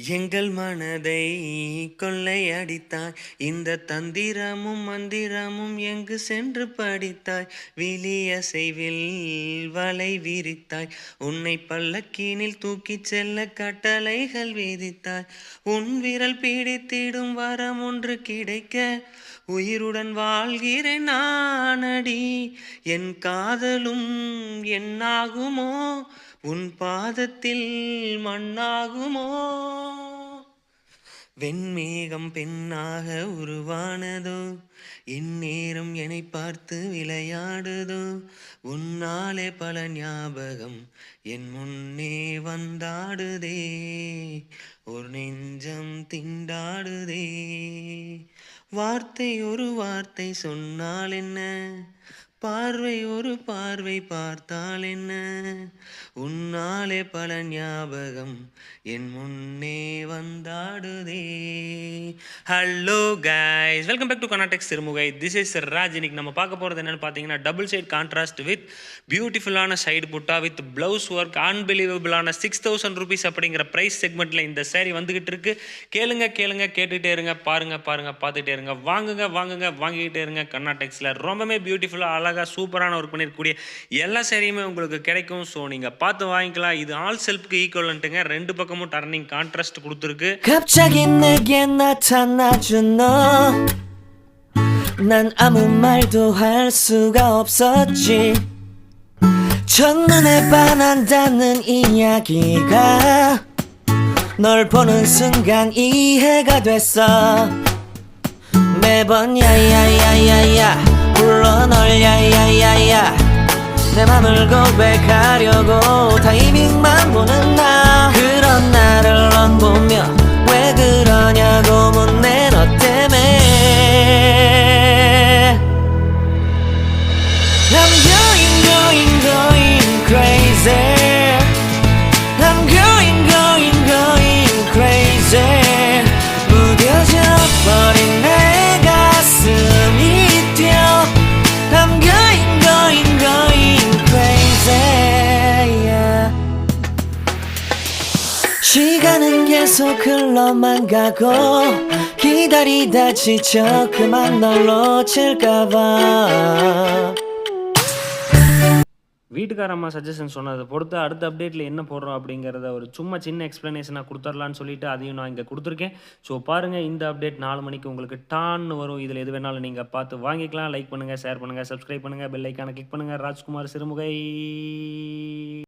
எங்கள் மனதை கொள்ளையடித்தாய், இந்த தந்திரமும் மந்திரமும் எங்கு சென்று படித்தாய்? விழியசைவில் வலை விரித்தாய், உன்னை பல்லக்கீனில் தூக்கிச் செல்ல கட்டளைகள் விதித்தாய். உன் விரல் பிடித்திடும் வரம் ஒன்று கிடைக்க உயிருடன் வாழ்கிறேன் நானடி. என் காதலும் என்னாகுமோ, உன் பாதத்தில் மண்ணாகுமோ? வெண்மேகம் பெண்ணாக உருவானதோ, இந்நேரம் என்னை பார்த்து விளையாடுதோ. உன்னாலே பல ஞாபகம் என் முன்னே வந்தாடுதே, ஒரு நெஞ்சம் திண்டாடுதே. வார்த்தை ஒரு வார்த்தை சொன்னால் என்ன, பார்வை ஒரு பார்வை பார்த்தால் என்ன? உன்னாலே பல ஞாபகம் என் முன்னே வந்தாடுதே. Hello guys, welcome back to Kanna Tex Sirumugai. This is Raj. இன்னைக்கு நம்ம பார்க்க போகிறது என்னென்னு பார்த்தீங்கன்னா, டபுள் சைட் கான்ட்ராஸ்ட் வித் பியூட்டிஃபுல்லான சைடு புட்டா வித் ப்ளவுஸ் ஒர்க், அன்பிலீவபிளான 6000 rupees அப்படிங்கிற ப்ரைஸ் செக்மெண்ட்டில் இந்த சேரீ வந்துக்கிட்டு இருக்கு. கேளுங்க கேட்டுகிட்டே இருங்க, பாருங்க பார்த்துக்கிட்டே இருங்க, வாங்குங்க வாங்கிக்கிட்டே இருங்க. கன்னா டெக்ஸில் ரொம்பவே பியூட்டிஃபுல்லாக அழகாக சூப்பரான ஒர்க் பண்ணியிருக்கக்கூடிய எல்லா சேரீயுமே உங்களுக்கு கிடைக்கும். ஸோ நீங்கள் பார்த்து வாங்கிக்கலாம். இது ஆல் செல்ஃப்க்கு ஈக்குவலண்ட்டுங்க. ரெண்டு பக்கமும் டர்னிங் கான்ட்ராஸ்ட் கொடுத்துருக்கு. 갑자기 내게 나타나준 너, 난 아무 말도 할 수가 없었지. 첫눈에 반한다는 이야기가 널 보는 순간 이해가 됐어. 매번 야야야야야 불러 널 야야야야, 내 맘을 고백하려고 타이밍만 보는 나. 그런 나를 넌 보며 왜 그러냐고 묻네, 너 때문에. I'm going crazy. I'm going crazy. 무뎌져 버린 내 가슴이 뛰어. I'm going crazy, yeah. 시간은 계속 흘러만 가고 기다리다 지쳐 그만 널 놓칠까봐. வீட்டுக்கார அம்மா சஜஷன் சொன்னதை பொறுத்து அடுத்த அப்டேட்டில் என்ன போடுறோம் அப்படிங்கிறத ஒரு சும்மா சின்ன எக்ஸ்ப்ளனேஷனாக கொடுத்துடலான்னு சொல்லிட்டு அதையும் நான் இங்கே கொடுத்துருக்கேன். ஸோ பாருங்கள், இந்த அப்டேட் 4 மணிக்கு உங்களுக்கு டான்னு வரும். இதில் எது வேணாலும் நீங்கள் பார்த்து வாங்கிக்கலாம். லைக் பண்ணுங்கள், ஷேர் பண்ணுங்கள், சப்ஸ்கிரைப் பண்ணுங்கள், பெல் ஐக்கானை கிளிக் பண்ணுங்கள். ராஜ்குமார் சிறுமுகை.